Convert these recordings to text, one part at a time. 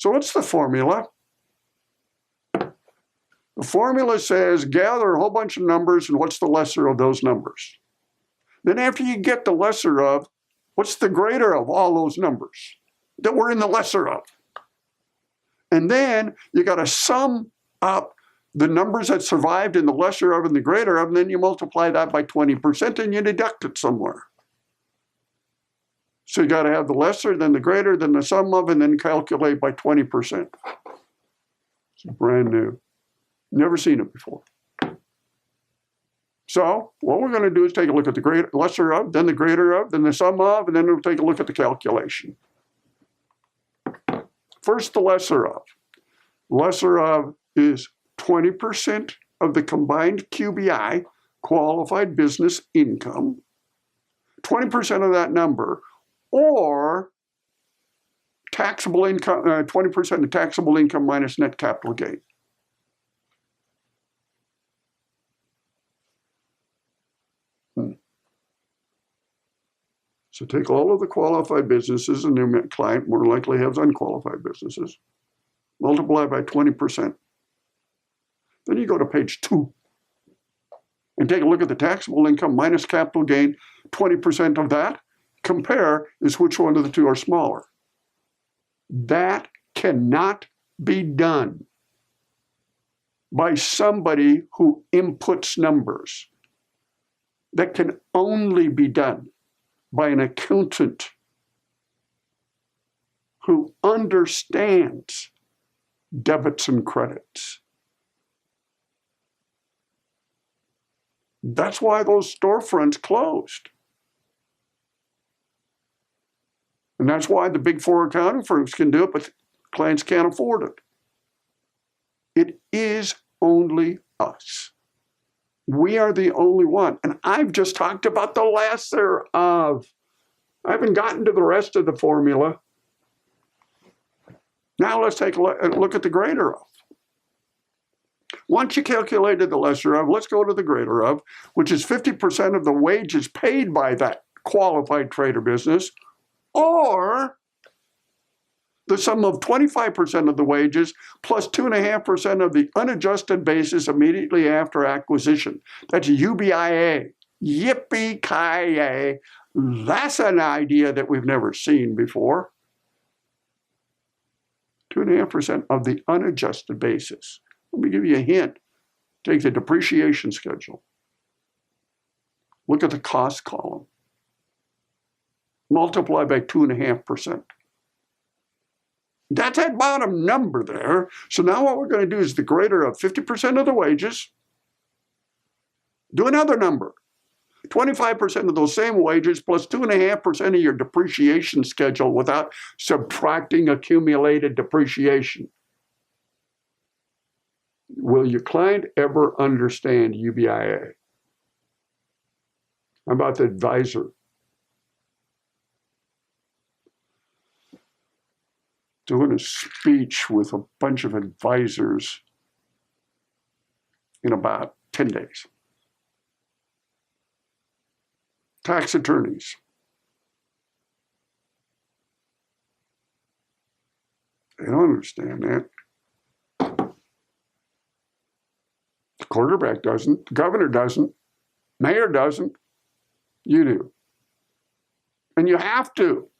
So what's the formula? The formula says gather a whole bunch of numbers and what's the lesser of those numbers. Then after you get the lesser of, what's the greater of all those numbers that were in the lesser of? And then you got to sum up the numbers that survived in the lesser of and the greater of, and then you multiply that by 20% and you deduct it somewhere. So you got to have the lesser, then the greater, then the sum of, and then calculate by 20%. It's brand new. Never seen it before. So what we're going to do is take a look at the lesser of, then the greater of, then the sum of, and then we'll take a look at the calculation. First, the lesser of. Lesser of is 20% of the combined QBI, qualified business income, 20% of that number, or taxable income, 20% of taxable income minus net capital gain. So take all of the qualified businesses, and their client more likely has unqualified businesses, multiply by 20%. Then you go to page 2 and take a look at the taxable income minus capital gain, 20% of that. Compare is which one of the two are smaller. That cannot be done by somebody who inputs numbers. That can only be done by an accountant who understands debits and credits. That's why those storefronts closed. And that's why the big 4 accounting firms can do it, but clients can't afford it. It is only us. We are the only one. And I've just talked about the lesser of. I haven't gotten to the rest of the formula. Now let's take a look at the greater of. Once you calculated the lesser of, let's go to the greater of, which is 50% of the wages paid by that qualified trade or business, or the sum of 25% of the wages plus 2.5% of the unadjusted basis immediately after acquisition. That's UBIA. Yippee-ki-yay. That's an idea that we've never seen before. 2.5% of the unadjusted basis. Let me give you a hint. Take the depreciation schedule. Look at the cost column. Multiply by 2.5%. That's that bottom number there. So now what we're going to do is the greater of 50% of the wages. Do another number. 25% of those same wages plus 2.5% of your depreciation schedule without subtracting accumulated depreciation. Will your client ever understand UBIA? How about the advisor? Doing a speech with a bunch of advisors in about 10 days. Tax attorneys. They don't understand that. The quarterback doesn't. The governor doesn't. Mayor doesn't. You do. And you have to.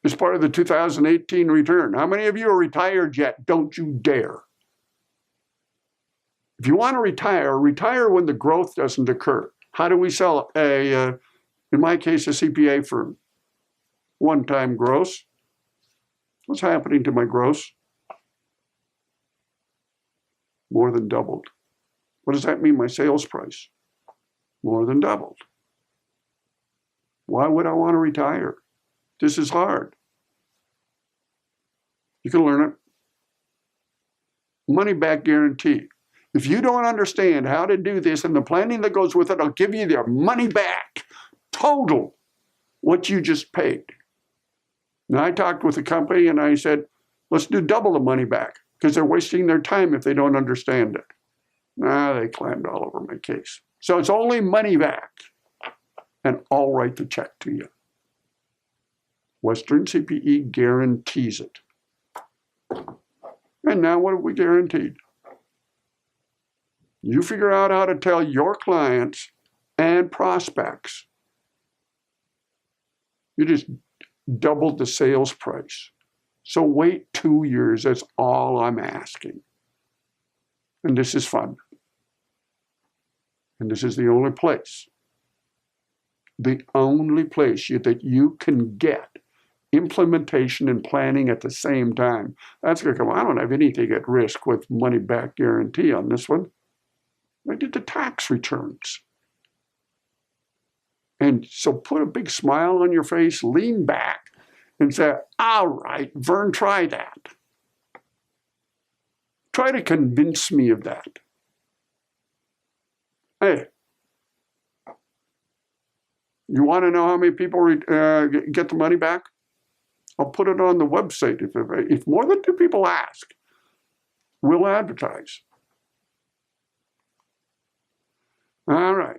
As part of the 2018 return. How many of you are retired yet? Don't you dare. If you want to retire, retire when the growth doesn't occur. How do we sell in my case, a CPA firm? One-time gross. What's happening to my gross? More than doubled. What does that mean, my sales price? More than doubled. Why would I want to retire? This is hard. You can learn it. Money back guarantee. If you don't understand how to do this and the planning that goes with it, I'll give you their money back. Total what you just paid. Now I talked with the company and I said, let's do double the money back because they're wasting their time if they don't understand it. They climbed all over my case. So it's only money back. And I'll write the check to you. Western CPE guarantees it. And now what have we guaranteed? You figure out how to tell your clients and prospects. You just doubled the sales price. So wait 2 years, that's all I'm asking. And this is fun. And this is the only place that you can get implementation and planning at the same time. That's going to come. I don't have anything at risk with money back guarantee on this one. I did the tax returns. And so put a big smile on your face, lean back, and say, all right, Vern, try that. Try to convince me of that. Hey, you want to know how many people get the money back? I'll put it on the website. If more than 2 people ask, we'll advertise. All right.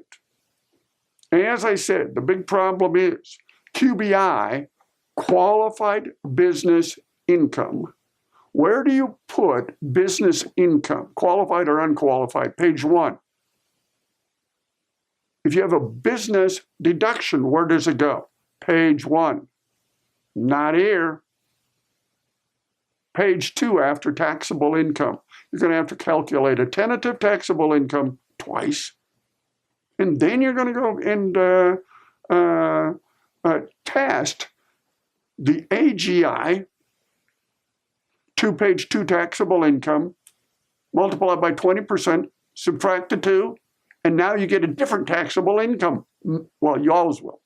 As I said, the big problem is QBI, qualified business income. Where do you put business income, qualified or unqualified? Page 1. If you have a business deduction, where does it go? Page 1. Not here. Page 2, after taxable income. You're going to have to calculate a tentative taxable income twice. And then you're going to go and test the AGI, page 2 taxable income, multiply by 20%, subtract the 2, and now you get a different taxable income. Well, you always will.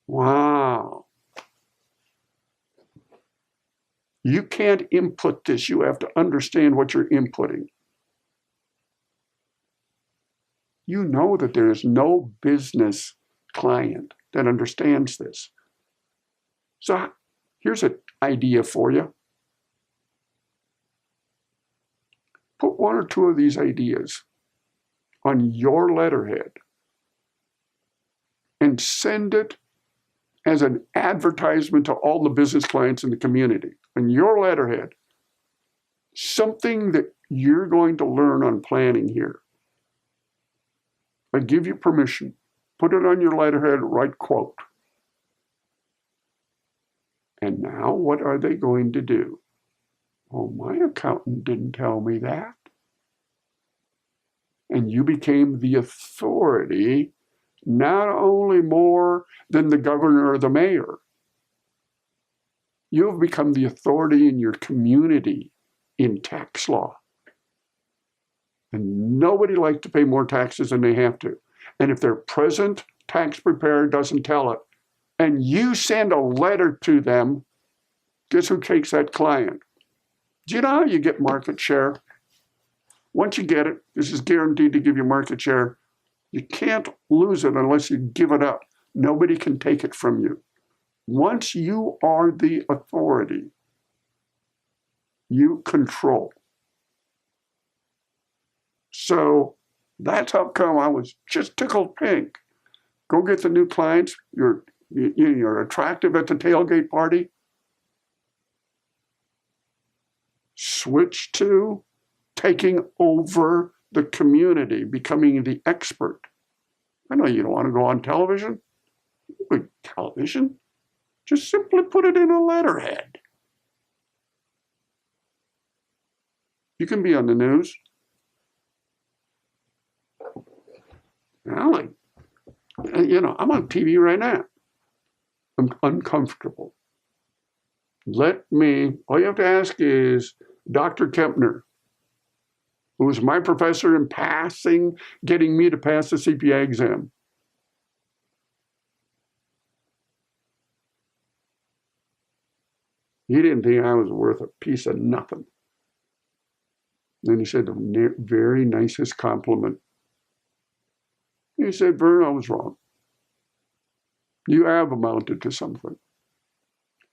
Wow. You can't input this. You have to understand what you're inputting. You know that there is no business client that understands this. So here's an idea for you. Put 1 or 2 of these ideas on your letterhead and send it as an advertisement to all the business clients in the community. On your letterhead, something that you're going to learn on planning here. I give you permission. Put it on your letterhead, write quote. And now what are they going to do? Oh, my accountant didn't tell me that. And you became the authority, not only more than the governor or the mayor. You have become the authority in your community in tax law. And nobody likes to pay more taxes than they have to. And if their present tax preparer doesn't tell it, and you send a letter to them, guess who takes that client? Do you know how you get market share? Once you get it, this is guaranteed to give you market share. You can't lose it unless you give it up. Nobody can take it from you. Once you are the authority, you control. So that's how come I was just tickled pink. Go get the new clients. You're attractive at the tailgate party. Switch to taking over the community, becoming the expert. I know you don't want to go on television. Television. Just simply put it in a letterhead. You can be on the news. Well, I'm on TV right now. I'm uncomfortable. All you have to ask is Dr. Kempner, who was my professor in getting me to pass the CPA exam. He didn't think I was worth a piece of nothing. Then he said the very nicest compliment. He said, Vern, I was wrong. You have amounted to something.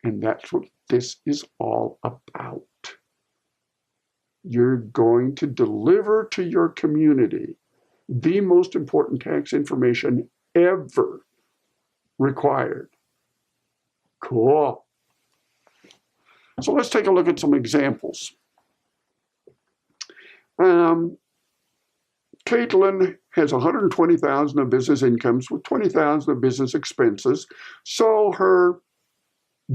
And that's what this is all about. You're going to deliver to your community the most important tax information ever required. Cool. So let's take a look at some examples. Caitlin has $120,000 of business incomes with $20,000 of business expenses. So her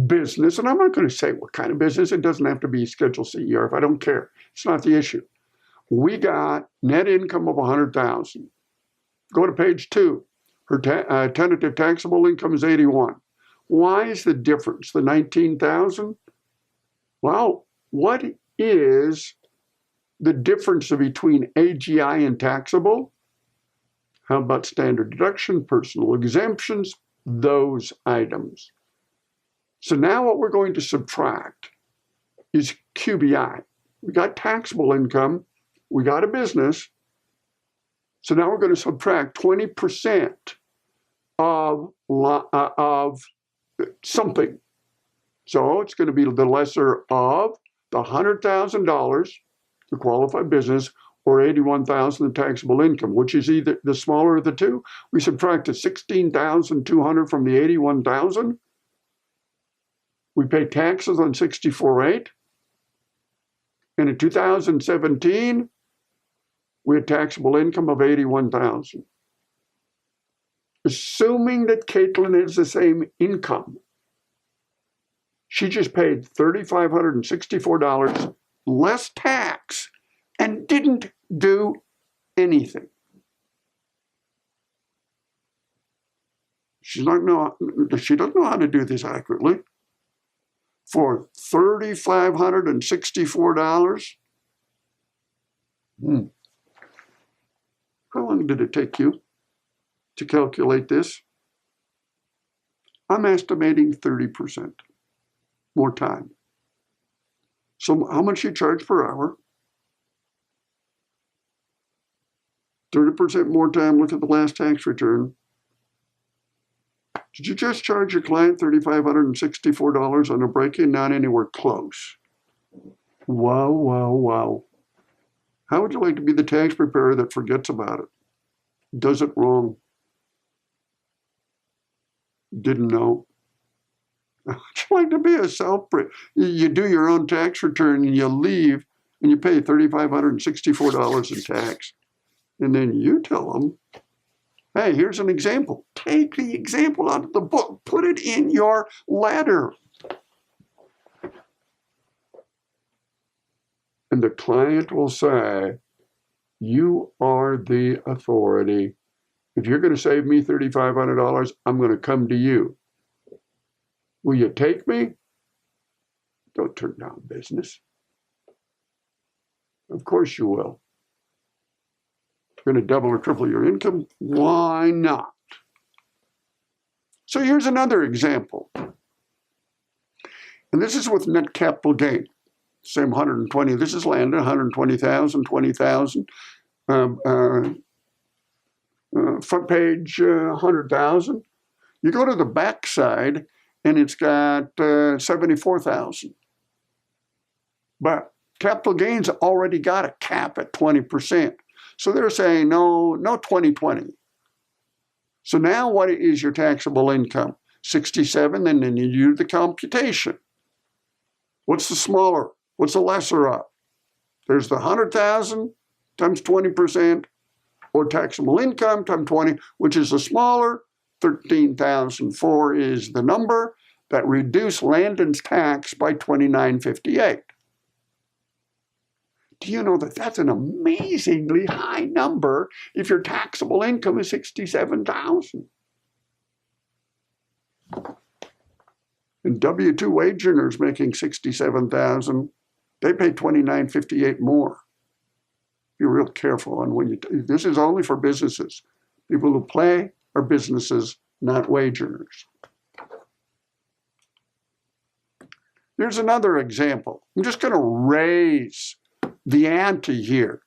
business, and I'm not going to say what kind of business, it doesn't have to be Schedule C or if I don't care. It's not the issue. We got net income of $100,000. Go to page 2. Her tentative taxable income is $81,000. Why is the difference the $19,000? Well, what is the difference between AGI and taxable? How about standard deduction, personal exemptions, those items? So now what we're going to subtract is QBI. We got taxable income, we got a business, so now we're going to subtract 20% of something. So it's going to be the lesser of the $100,000, the qualified business, or $81,000 in taxable income, which is either the smaller of the two. We subtracted $16,200 from the $81,000. We pay taxes on $64,800. And in 2017, we had taxable income of $81,000. Assuming that Caitlin has the same income, she just paid $3,564 less tax and didn't do anything. She doesn't know how to do this accurately. For $3,564, how long did it take you to calculate this? I'm estimating 30% more time. So how much you charge per hour? 30% more time. Look at the last tax return. Did you just charge your client $3,564 on a break-in? Not anywhere close. Wow, wow, wow. How would you like to be the tax preparer that forgets about it? Does it wrong? Didn't know. How'd you like to be a you do your own tax return and you leave and you pay $3,564 in tax. And then you tell them, hey, here's an example. Take the example out of the book. Put it in your letter. And the client will say, you are the authority. If you're going to save me $3,500, I'm going to come to you. Will you take me? Don't turn down business. Of course you will. You're going to double or triple your income? Why not? So here's another example. And this is with net capital gain. Same 120. This is landed 120,000, 20,000. Front page 100,000. You go to the back side and it's got 74,000. But capital gains already got a cap at 20%. So they're saying no 2020. So now what is your taxable income? 67, and then you do the computation. What's the smaller? What's the lesser of? There's the 100,000 times 20%, or taxable income times 20, which is the smaller. 13,004 is the number that reduced Landon's tax by $29.58. Do you know that that's an amazingly high number if your taxable income is $67,000? And W-2 wage earners making $67,000, they pay $29.58 more. Be real careful on when you. This is only for businesses. People who play are businesses, not wage earners. Here's another example. I'm just going to raise the ante here.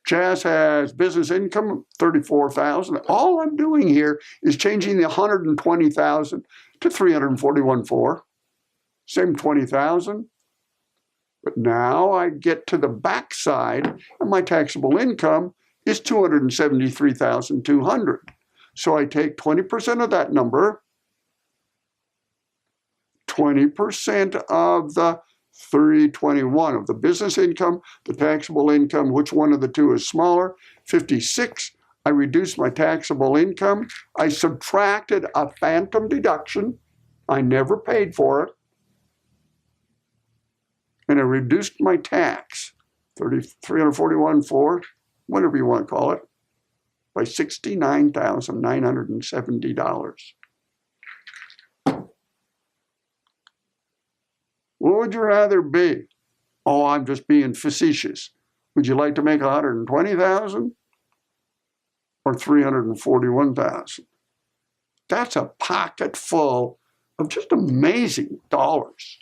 Chaz has business income, $34,000. All I'm doing here is changing the $120,000 to $341,400. Same $20,000. But now I get to the back side, and my taxable income is $273,200. So I take 20% of that number, 20% of the 321 of the business income, the taxable income, which one of the two is smaller? 56. I reduced my taxable income. I subtracted a phantom deduction. I never paid for it. And I reduced my tax, 341.4, whatever you want to call it, by $69,970. What would you rather be? Oh, I'm just being facetious. Would you like to make $120,000 or $341,000? That's a pocket full of just amazing dollars.